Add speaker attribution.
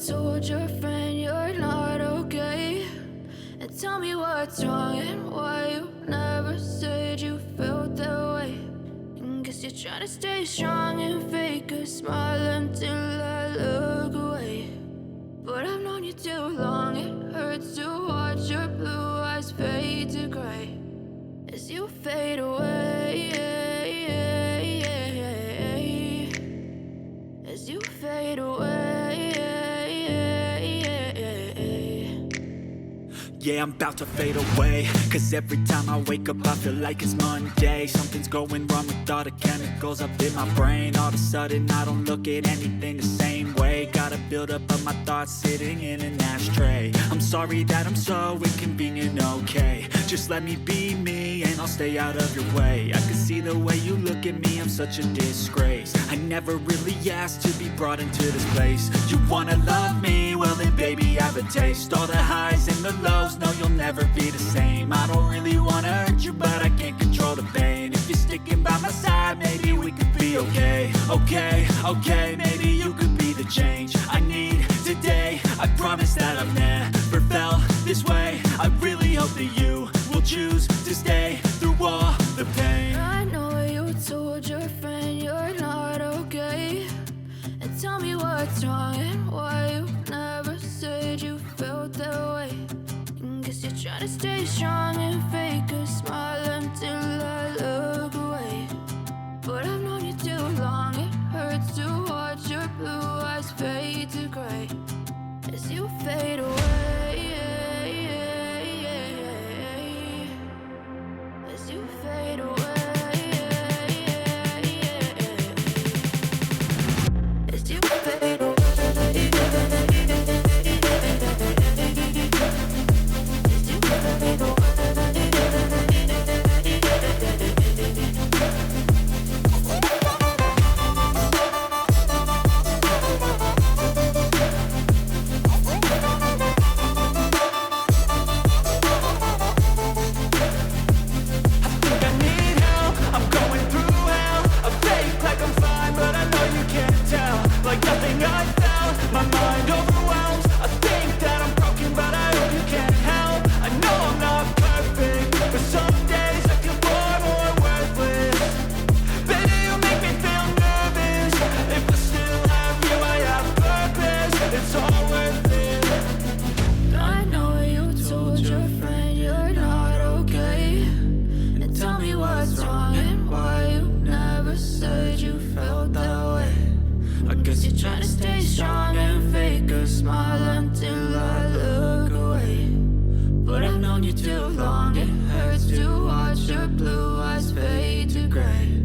Speaker 1: told your friend you're not okay? And tell me what's wrong and why you never said you felt that way. And guess you're trying to stay strong and fake a smile until I look away. But I've known you too long, it hurts to watch your blue eyes fade to gray as you fade away, as you fade away.
Speaker 2: Yeah, I'm about to fade away, cause every time I wake up I feel like it's Monday. Something's going wrong with all the chemicals up in my brain. All of a sudden I don't look at anything the same way. Got a buildup of my thoughts sitting in an ashtray. I'm sorry that I'm so inconvenient, okay? Just let me be me and I'll stay out of your way. I can see the way you look at me, I'm such a disgrace. I never really asked to be brought into this place. You wanna love me? Well then baby I have a taste. All the highs and the lows, no you'll never be the same. I don't really wanna hurt you but I can't control the pain. If you're sticking by my side maybe we could be okay. Okay, maybe you could be the change I need today. I promise that I've never felt this way. I really hope that you will choose to stay through all the pain.
Speaker 1: I know you told your friend you're not okay. And tell me what's wrong and why you never said you felt that way. And guess you're trying to stay strong and fake a smile until I look away. But I've known you too long, it hurts to watch your blue eyes fade to gray as you fade away, as you fade away, as you fade away. You're trying to stay strong and fake a smile until I look away. But I've known you too long, it hurts to watch your blue eyes fade to gray.